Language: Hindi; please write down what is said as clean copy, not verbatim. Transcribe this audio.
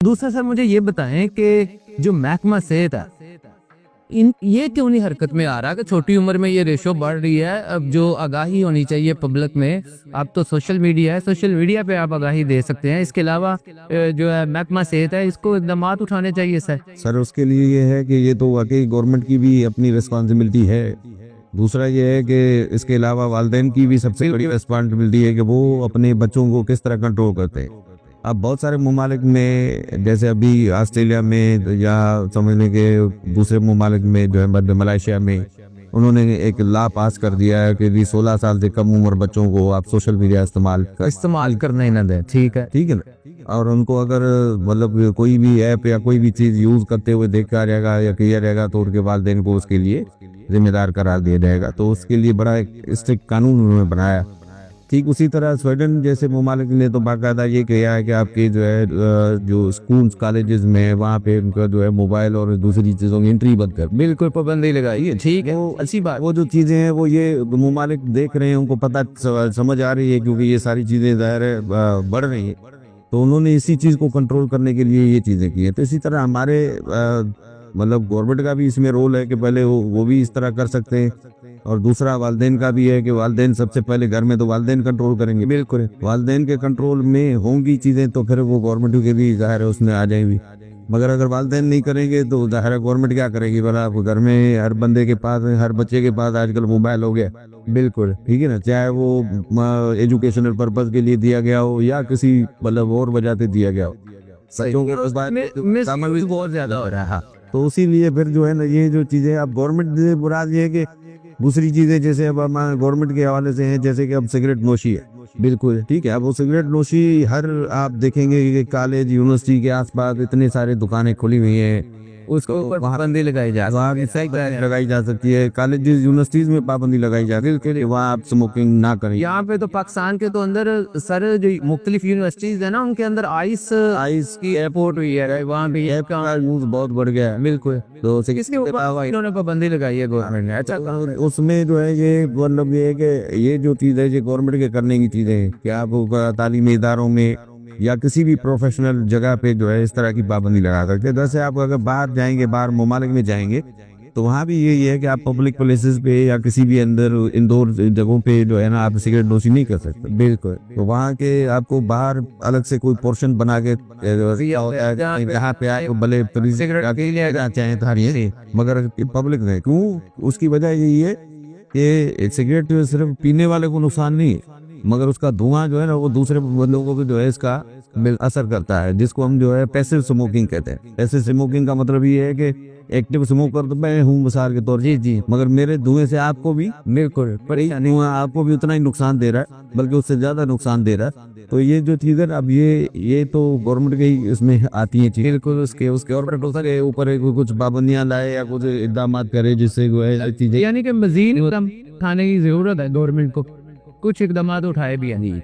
दूसरा सर मुझे ये बताएं कि जो महकमा सेहत है ये क्यों नहीं हरकत में आ रहा कि छोटी उम्र में ये रेशो बढ़ रही है। अब जो आगाही होनी चाहिए पब्लिक में, अब तो सोशल मीडिया है, सोशल मीडिया पे आप आगाही दे सकते हैं। इसके अलावा जो है महकमा सेहत है, इसको इकदाम उठाने चाहिए सर। सर उसके लिए ये है कि ये तो वाकई गवर्नमेंट की भी अपनी रिस्पॉन्सिबिलिटी है। दूसरा ये है कि इसके अलावा वालिदैन की भी सबसे बड़ी रिस्पॉन्सिबिलिटी है कि वो अपने बच्चों को किस तरह कंट्रोल करते हैं। अब बहुत सारे ममालिक में, जैसे अभी ऑस्ट्रेलिया में या समझने के दूसरे ममालिक में जो है मलेशिया में, उन्होंने एक लॉ पास कर दिया है कि 16 साल से कम उम्र बच्चों को आप सोशल मीडिया इस्तेमाल करना ही ना दें। ठीक है ना। और उनको अगर मतलब कोई भी ऐप या कोई भी चीज यूज करते हुए देखा जाएगा या किया जाएगा तो उनके वालिदैन को उसके लिए जिम्मेदार करार दिया जाएगा। तो उसके लिए बड़ा एक स्ट्रिक्ट कानून उन्होंने बनाया। ठीक उसी तरह स्वीडन जैसे ममालिक ने तो बाकायदा ये किया है कि आपके जो है जो स्कूल कॉलेजेस में वहाँ पे उनका जो है मोबाइल और दूसरी चीज़ों की एंट्री बंद कर, बिल्कुल पाबंदी लगाई है। ठीक है, वो अच्छी बात। वो जो चीज़ें हैं वो ये ममालिक देख रहे हैं, उनको पता समझ आ रही है, क्योंकि ये सारी चीज़ें ज़ाहिर है बढ़ रही हैं। तो उन्होंने इसी चीज़ को कंट्रोल करने के लिए ये चीज़ें की हैं। तो इसी तरह हमारे मतलब गवर्नमेंट का भी इसमें रोल है कि पहले वो भी इस तरह कर सकते हैं। और दूसरा वालिदैन का भी है कि वालिदैन सबसे पहले घर में तो वालिदैन कंट्रोल करेंगे। बिल्कुल, वालिदैन के कंट्रोल में होंगी चीज़ें तो फिर वो गवर्नमेंट के भी ज़ाहिर है उसमें आ जाएंगी। मगर अगर वालिदैन नहीं करेंगे तो ज़ाहिर है गवर्नमेंट क्या करेगी। भला घर में हर बंदे के पास, हर बच्चे के पास आजकल मोबाइल हो गया। बिल्कुल ठीक है ना, चाहे वो एजुकेशनल पर्पज के लिए दिया गया हो या किसी मतलब और वजह से दिया गया हो। बच्चों के पास सामग्री बहुत ज्यादा हो रहा है। तो उसी लिए फिर जो है ना ये जो चीज़ें अब गवर्नमेंट से बुरा ये है कि दूसरी चीज़ें जैसे अब गवर्नमेंट के हवाले से हैं, जैसे कि अब सिगरेट नोशी है। बिल्कुल ठीक है, अब वो सिगरेट नोशी हर आप देखेंगे कि कॉलेज यूनिवर्सिटी के आसपास इतने सारे दुकानें खुली हुई हैं, उसको ऊपर पाबंदी लगाई जा लगाई जा सकती है। कॉलेज यूनिवर्सिटीज में पाबंदी लगाई जा सकती है कि वहाँ आप स्मोकिंग ना करें। यहाँ पे तो पाकिस्तान के तो अंदर सर जो मुख्तलिफ यूनिवर्सिटीज है ना, उनके अंदर आइस की एयरपोर्ट हुई है, वहाँ पे ऐप का यूज बहुत बढ़ गया है। बिल्कुल। तो इसके ऊपर इन्होंने पाबंदी लगाई है गवर्नमेंट ने। अच्छा, उसमें जो है ये मतलब ये है कि ये जो चीज़ है ये गवर्नमेंट के करने की चीज़ें हैं कि आप तालीमी इदारों में या किसी भी प्रोफेशनल जगह पे जो है इस तरह की पाबंदी लगा सकते हैं। जैसे आप अगर बाहर जाएंगे, बाहर ममालिक में जाएंगे तो वहाँ भी यही है कि आप पब्लिक प्लेसेस पे या किसी भी अंदर इंडोर जगहों पे जो है ना आप सिगरेट नोशी नहीं कर सकते। बिल्कुल। तो वहाँ के आपको बाहर अलग से कोई पोर्शन बना के यहाँ पे आए भले सिगरेट चाहे थारी, मगर पब्लिक में क्यों, उसकी वजह यही है कि सिगरेट सिर्फ पीने वाले को नुकसान नहीं है, मगर उसका धुआं जो है ना वो दूसरे लोगों को जो है इसका असर करता है, जिसको हम जो है पैसिव स्मोकिंग कहते हैं। पैसिव स्मोकिंग का मतलब ये है कि एक्टिव स्मोकर तो मैं हूँ मिसाल के तौर जी, मगर मेरे धुएं से आपको भी बिल्कुल आपको भी उतना ही नुकसान दे रहा है, बल्कि उससे ज्यादा नुकसान दे रहा है। तो ये जो चीज है अब ये तो गवर्नमेंट के ही इसमें आती है चीज। बिल्कुल, उसके गवर्नमेंट के ऊपर कुछ पाबंदियां लाए या कुछ इकदाम करे जिससे जो है चीजें, यानी कि मजीद उठाने की जरूरत है गवर्नमेंट को, कुछ इकदाम उठाए भी हैं।